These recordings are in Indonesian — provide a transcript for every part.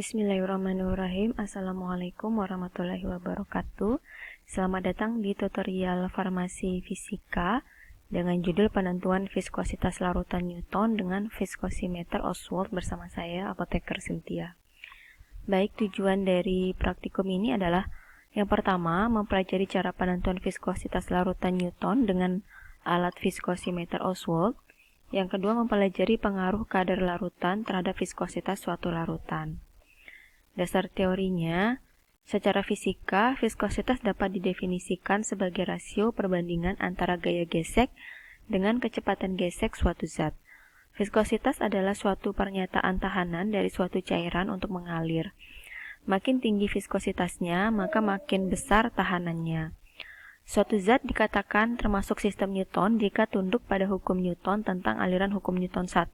Bismillahirrahmanirrahim. Assalamualaikum warahmatullahi wabarakatuh. Selamat datang di tutorial farmasi fisika dengan judul penentuan viskositas larutan Newton dengan viskosimeter Oswald bersama saya, apoteker Cynthia. Baik, tujuan dari praktikum ini adalah yang pertama, mempelajari cara penentuan viskositas larutan Newton dengan alat viskosimeter Oswald. Yang kedua, mempelajari pengaruh kadar larutan terhadap viskositas suatu larutan. Dasar teorinya, secara fisika, viskositas dapat didefinisikan sebagai rasio perbandingan antara gaya gesek dengan kecepatan gesek suatu zat. Viskositas adalah suatu pernyataan tahanan dari suatu cairan untuk mengalir. Makin tinggi viskositasnya, maka makin besar tahanannya. Suatu zat dikatakan termasuk sistem Newton jika tunduk pada hukum Newton tentang aliran hukum Newton 1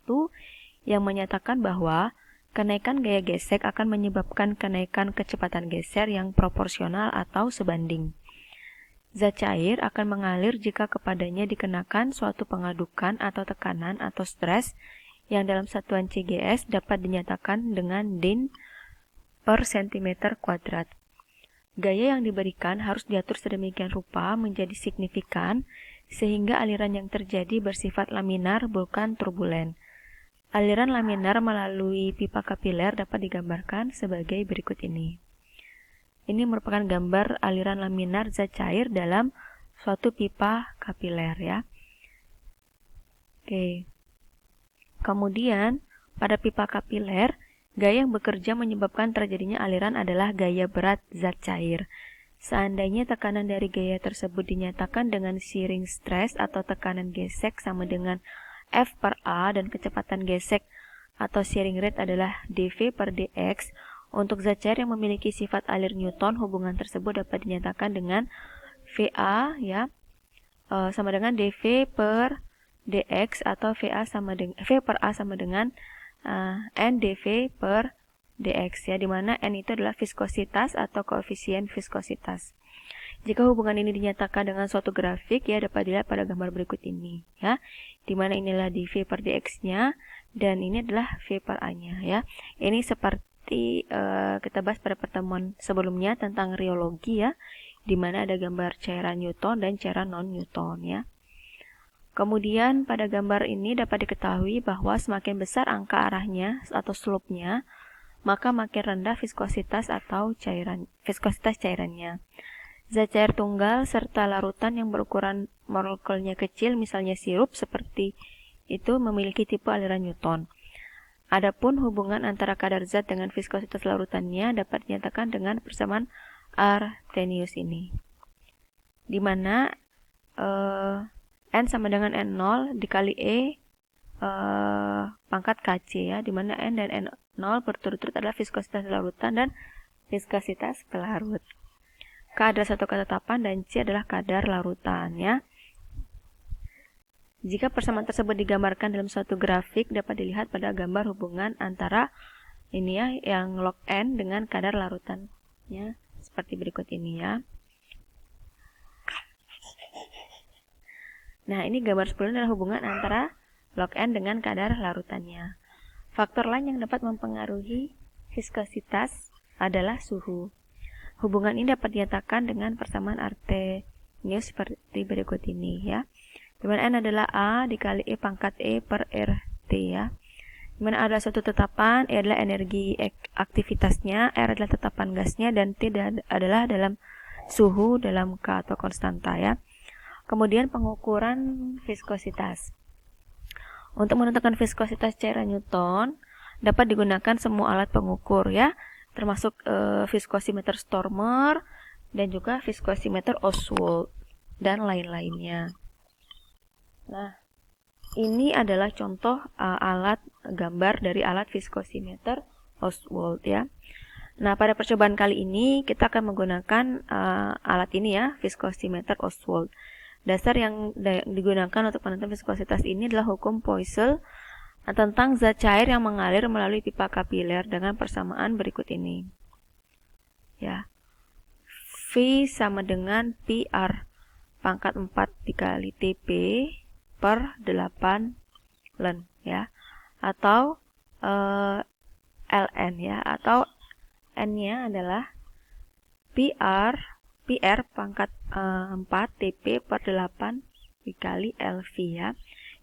yang menyatakan bahwa kenaikan gaya gesek akan menyebabkan kenaikan kecepatan geser yang proporsional atau sebanding. Zat cair akan mengalir jika kepadanya dikenakan suatu pengadukan atau tekanan atau stres yang dalam satuan CGS dapat dinyatakan dengan din per centimeter kuadrat. Gaya yang diberikan harus diatur sedemikian rupa menjadi signifikan sehingga aliran yang terjadi bersifat laminar bukan turbulen. Aliran laminar melalui pipa kapiler dapat digambarkan sebagai berikut ini. Ini merupakan gambar aliran laminar zat cair dalam suatu pipa kapiler ya. Oke. Kemudian pada pipa kapiler, gaya yang bekerja menyebabkan terjadinya aliran adalah gaya berat zat cair. Seandainya tekanan dari gaya tersebut dinyatakan dengan shearing stress atau tekanan gesek sama dengan F per A dan kecepatan gesek atau shearing rate adalah dV per dx, untuk zat cair yang memiliki sifat alir Newton, hubungan tersebut dapat dinyatakan dengan VA ya sama dengan dV per dx atau V per A sama dengan N dV per dx ya, dimana N itu adalah viskositas atau koefisien viskositas. Jika hubungan ini dinyatakan dengan suatu grafik ya dapat dilihat pada gambar berikut ini ya, dimana inilah dV per dx-nya dan ini adalah V per A-nya ya. Ini seperti kita bahas pada pertemuan sebelumnya tentang rheologi ya, dimana ada gambar cairan Newton dan cairan non Newton ya. Kemudian pada gambar ini dapat diketahui bahwa semakin besar angka arahnya atau slope-nya, maka makin rendah viskositas atau viskositas cairannya. Zat cair tunggal serta larutan yang berukuran molekulnya kecil, misalnya sirup seperti itu, memiliki tipe aliran Newton. Adapun hubungan antara kadar zat dengan viskositas larutannya dapat dinyatakan dengan persamaan Arrhenius ini, di mana N sama dengan N0 dikali E pangkat KC ya, dimana N dan N0 berturut-turut adalah viskositas larutan dan viskositas pelarut. K adalah satu ketetapan dan C adalah kadar larutan ya. Jika persamaan tersebut digambarkan dalam suatu grafik dapat dilihat pada gambar hubungan antara ini ya, yang log N dengan kadar larutannya seperti berikut ini ya. Nah, ini gambar sebelumnya adalah hubungan antara log N dengan kadar larutannya. Faktor lain yang dapat mempengaruhi viskositas adalah suhu. Hubungan ini dapat dinyatakan dengan persamaan Arrhenius seperti berikut ini ya. Di mana N adalah A dikali E pangkat E per RT ya. Di mana A adalah suatu tetapan, E adalah energi aktivitasnya, R adalah tetapan gasnya, dan T adalah dalam suhu dalam K atau konstanta ya. Kemudian pengukuran viskositas. Untuk menentukan viskositas cairan Newton dapat digunakan semua alat pengukur ya, termasuk viskosimeter Stormer dan juga viskosimeter Oswald dan lain-lainnya. Nah, ini adalah contoh alat gambar dari alat viskosimeter Oswald ya. Nah, pada percobaan kali ini kita akan menggunakan alat ini ya, viskosimeter Oswald. Dasar yang digunakan untuk penentuan viskositas ini adalah hukum Poiseuille tentang zat cair yang mengalir melalui pipa kapiler dengan persamaan berikut ini. Ya. V sama dengan PR pangkat 4 dikali TP per 8 ln ya. Atau ln ya, atau N-nya adalah PR pangkat 4 TP per 8 dikali LV ya.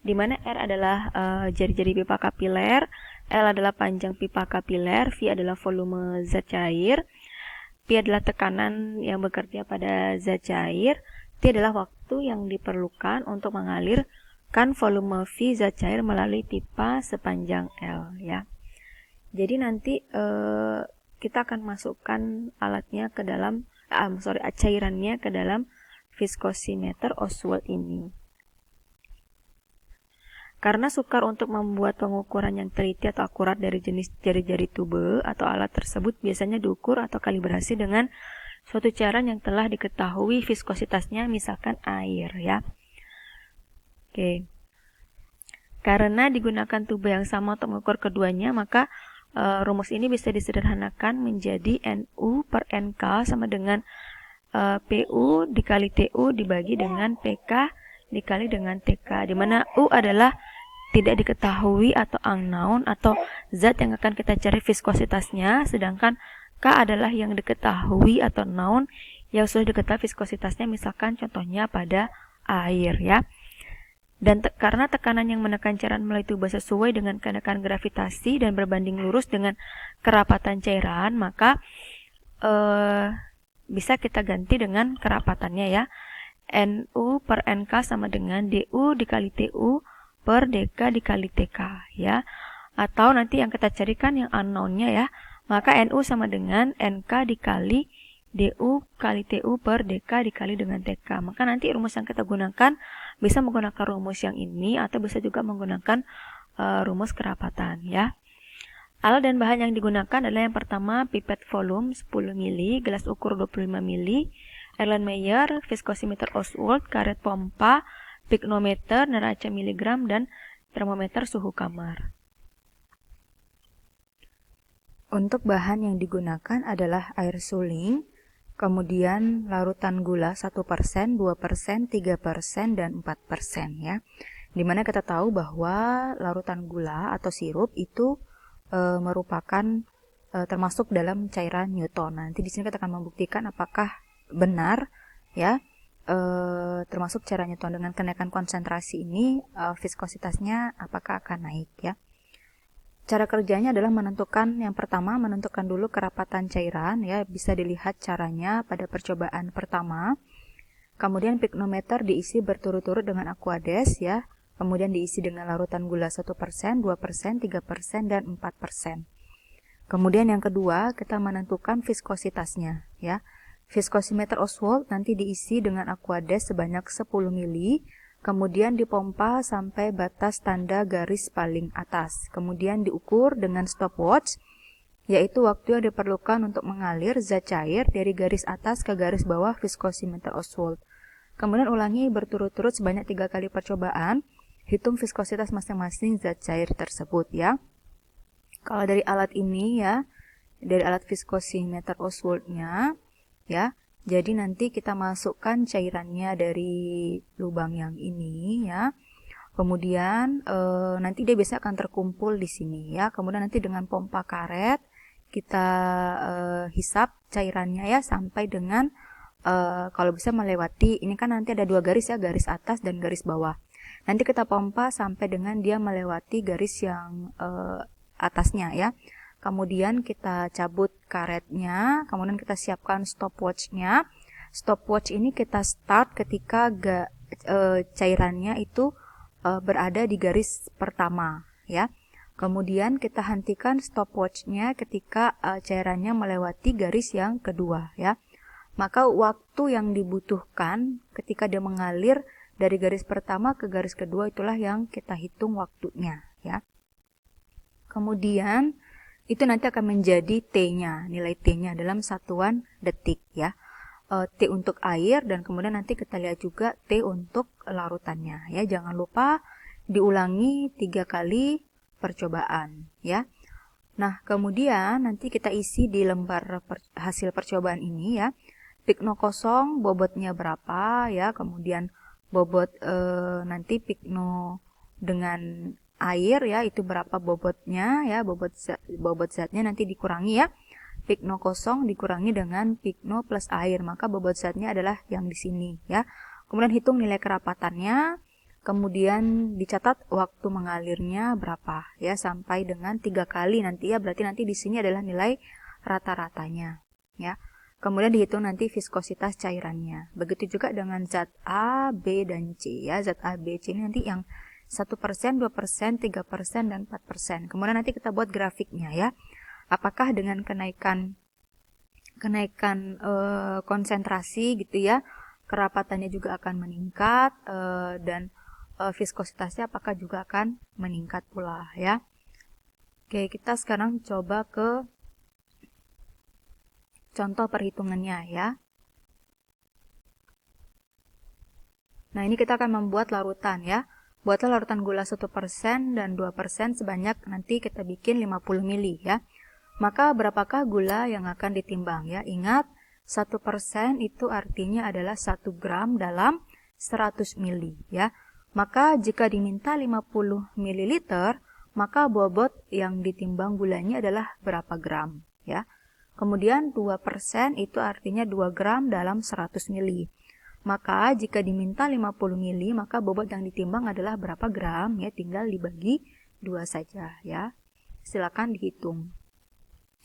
Dimana R adalah jari-jari pipa kapiler, L adalah panjang pipa kapiler, V adalah volume zat cair, P adalah tekanan yang bekerja pada zat cair, T adalah waktu yang diperlukan untuk mengalirkan volume V zat cair melalui pipa sepanjang L ya. Jadi nanti kita akan masukkan alatnya ke dalam cairannya ke dalam viskosimeter Oswald ini. Karena sukar untuk membuat pengukuran yang teliti atau akurat dari jenis jari-jari tube atau alat tersebut biasanya diukur atau kalibrasi dengan suatu cairan yang telah diketahui viskositasnya, misalkan air ya. Oke. Karena digunakan tube yang sama untuk mengukur keduanya, maka rumus ini bisa disederhanakan menjadi NU per NK sama dengan PU dikali TU dibagi dengan PK dikali dengan TK, di mana U adalah tidak diketahui atau unknown atau zat yang akan kita cari viskositasnya, sedangkan K adalah yang diketahui atau known yang sudah diketahui viskositasnya, misalkan contohnya pada air ya. Dan karena tekanan yang menekan cairan melalui tuba sesuai dengan keadaan gravitasi dan berbanding lurus dengan kerapatan cairan, maka bisa kita ganti dengan kerapatannya ya. NU per NK sama dengan DU dikali TU per DK dikali TK ya. Atau nanti yang kita carikan yang unknown-nya ya, maka NU sama dengan NK dikali DU kali TU per DK dikali dengan TK. Maka nanti rumus yang kita gunakan bisa menggunakan rumus yang ini atau bisa juga menggunakan rumus kerapatan ya. Alat dan bahan yang digunakan adalah yang pertama pipet volume 10 ml, gelas ukur 25 ml, Erlenmeyer, viskosimeter Oswald, karet pompa, pignometer, neraca miligram, dan termometer suhu kamar. Untuk bahan yang digunakan adalah air suling, kemudian larutan gula 1%, 2%, 3%, dan 4% ya. Dimana kita tahu bahwa larutan gula atau sirup itu merupakan termasuk dalam cairan Newton. Nanti di sini kita akan membuktikan apakah benar ya termasuk cairan Newton. Dengan kenaikan konsentrasi ini viskositasnya apakah akan naik ya. Cara kerjanya adalah yang pertama menentukan dulu kerapatan cairan ya, bisa dilihat caranya pada percobaan pertama. Kemudian pignometer diisi berturut-turut dengan aquades ya. Kemudian diisi dengan larutan gula 1%, 2%, 3%, dan 4%. Kemudian yang kedua, kita menentukan viskositasnya ya. Viskosimeter Oswald nanti diisi dengan aquades sebanyak 10 ml, kemudian dipompa sampai batas tanda garis paling atas. Kemudian diukur dengan stopwatch, yaitu waktu yang diperlukan untuk mengalir zat cair dari garis atas ke garis bawah viskosimeter Oswald. Kemudian ulangi berturut-turut sebanyak 3 kali percobaan, hitung viskositas masing-masing zat cair tersebut ya. Kalau dari alat ini ya, dari alat viskosimeter Oswald-nya ya, jadi nanti kita masukkan cairannya dari lubang yang ini ya. Kemudian nanti dia biasanya akan terkumpul di sini ya. Kemudian nanti dengan pompa karet kita hisap cairannya ya sampai dengan kalau bisa melewati, ini kan nanti ada 2 garis ya, garis atas dan garis bawah. Nanti kita pompa sampai dengan dia melewati garis yang atasnya ya. Kemudian kita cabut karetnya, kemudian kita siapkan stopwatch-nya. Stopwatch ini kita start ketika cairannya itu berada di garis pertama ya. Kemudian kita hentikan stopwatch-nya ketika cairannya melewati garis yang kedua ya. Maka waktu yang dibutuhkan ketika dia mengalir dari garis pertama ke garis kedua itulah yang kita hitung waktunya ya. Kemudian itu nanti akan menjadi T-nya, nilai T-nya dalam satuan detik ya. T untuk air dan kemudian nanti kita lihat juga T untuk larutannya ya. Jangan lupa diulangi 3 kali percobaan ya. Nah, kemudian nanti kita isi di lembar hasil percobaan ini ya. Pigno kosong bobotnya berapa ya, kemudian bobot nanti pigno dengan air ya itu berapa bobotnya ya, bobot zatnya nanti dikurangi ya. pikno kosong dikurangi dengan pikno plus air, maka bobot zatnya adalah yang di sini ya. Kemudian hitung nilai kerapatannya, kemudian dicatat waktu mengalirnya berapa ya, sampai dengan 3 kali nanti ya, berarti nanti di sini adalah nilai rata-ratanya ya. Kemudian dihitung nanti viskositas cairannya. Begitu juga dengan zat A, B, dan C ya. Zat A, B, C ini nanti yang 1%, 2%, 3%, dan 4%. Kemudian nanti kita buat grafiknya ya. Apakah dengan kenaikan konsentrasi gitu ya, kerapatannya juga akan meningkat, dan viskositasnya apakah juga akan meningkat pula ya. Oke, kita sekarang coba ke contoh perhitungannya ya. Nah, ini kita akan membuat larutan ya. Buatlah larutan gula 1% dan 2% sebanyak nanti kita bikin 50 ml ya. Maka berapakah gula yang akan ditimbang ya? Ingat, 1% itu artinya adalah 1 gram dalam 100 ml ya. Maka jika diminta 50 ml, maka bobot yang ditimbang gulanya adalah berapa gram ya. Kemudian 2% itu artinya 2 gram dalam 100 ml. Maka jika diminta 50 ml, maka bobot yang ditimbang adalah berapa gram ya, tinggal dibagi 2 saja ya. Silakan dihitung.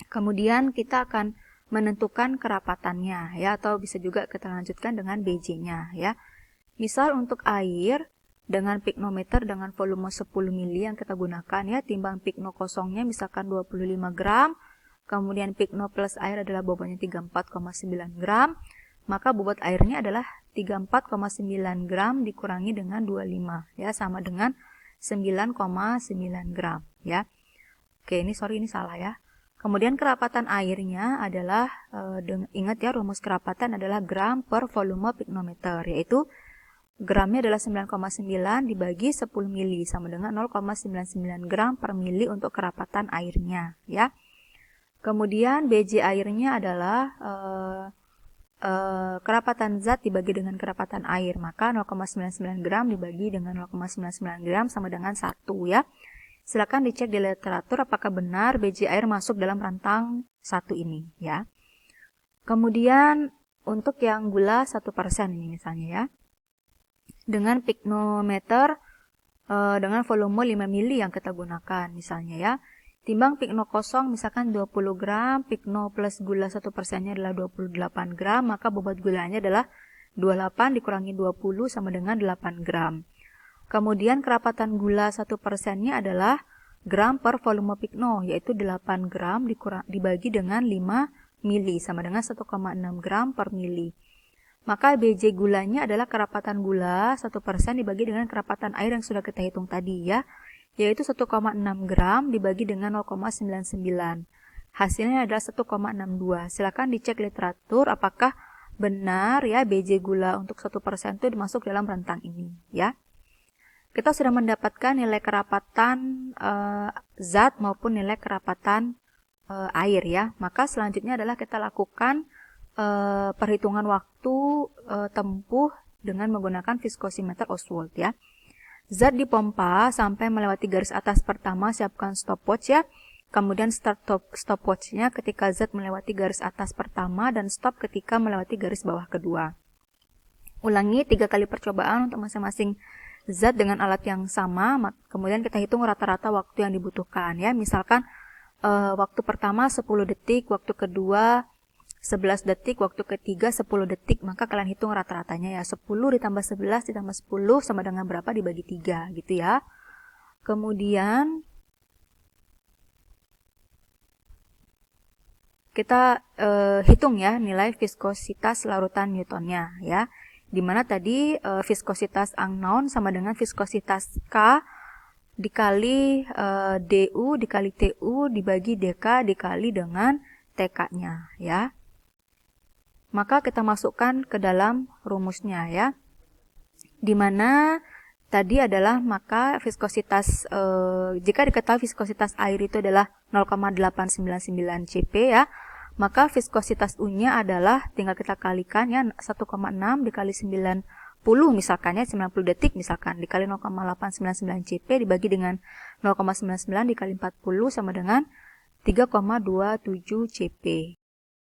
Kemudian kita akan menentukan kerapatannya ya, atau bisa juga kita lanjutkan dengan BJ-nya ya. Misal untuk air dengan piknometer dengan volume 10 ml yang kita gunakan ya, timbang pikno kosongnya misalkan 25 gram. Kemudian pikno plus air adalah bobotnya 34,9 gram, maka bobot airnya adalah 34,9 gram dikurangi dengan 25 ya, sama dengan 9,9 gram ya. Oke, ini salah ya. Kemudian kerapatan airnya adalah, ingat ya, rumus kerapatan adalah gram per volume piknometer, yaitu gramnya adalah 9,9 dibagi 10 mili sama dengan 0,99 gram per mili untuk kerapatan airnya ya. Kemudian BJ airnya adalah kerapatan zat dibagi dengan kerapatan air, maka 0,99 gram dibagi dengan 0,99 gram sama dengan 1 ya. Silakan dicek di literatur apakah benar BJ air masuk dalam rentang 1 ini ya. Kemudian untuk yang gula 1% ini misalnya ya, dengan piknometer dengan volume 5 mili yang kita gunakan misalnya ya. Timbang pikno kosong misalkan 20 gram, pikno plus gula 1%-nya adalah 28 gram, maka bobot gulanya adalah 28 dikurangi 20 sama dengan 8 gram. Kemudian kerapatan gula 1%-nya adalah gram per volume pikno, yaitu 8 gram dibagi dengan 5 mili sama dengan 1,6 gram per mili. Maka BJ gulanya adalah kerapatan gula 1% dibagi dengan kerapatan air yang sudah kita hitung tadi ya, yaitu 1,6 gram dibagi dengan 0,99. Hasilnya adalah 1,62. Silakan dicek literatur apakah benar ya BJ gula untuk 1% itu masuk dalam rentang ini ya. Kita sudah mendapatkan nilai kerapatan zat maupun nilai kerapatan air ya. Maka selanjutnya adalah kita lakukan perhitungan waktu tempuh dengan menggunakan viskosimeter Oswald ya. Zat dipompa sampai melewati garis atas pertama, siapkan stopwatch ya. Kemudian start stopwatch-nya ketika zat melewati garis atas pertama dan stop ketika melewati garis bawah kedua. Ulangi 3 kali percobaan untuk masing-masing zat dengan alat yang sama, kemudian kita hitung rata-rata waktu yang dibutuhkan ya. Misalkan waktu pertama 10 detik, waktu kedua 11 detik, waktu ketiga 10 detik, maka kalian hitung rata-ratanya ya. 10 ditambah 11 ditambah 10 sama dengan berapa dibagi 3 gitu ya. Kemudian kita hitung ya nilai viskositas larutan Newtonnya ya. Dimana tadi viskositas unknown sama dengan viskositas K dikali DU dikali TU dibagi DK dikali dengan TK-nya ya. Maka kita masukkan ke dalam rumusnya ya. Dimana tadi adalah maka viskositas jika diketahui viskositas air itu adalah 0,899 Cp ya, maka viskositas U-nya adalah tinggal kita kalikan ya, 1,6 dikali 90 misalkan ya, 90 detik misalkan dikali 0,899 Cp dibagi dengan 0,99 dikali 40 sama dengan 3,27 Cp.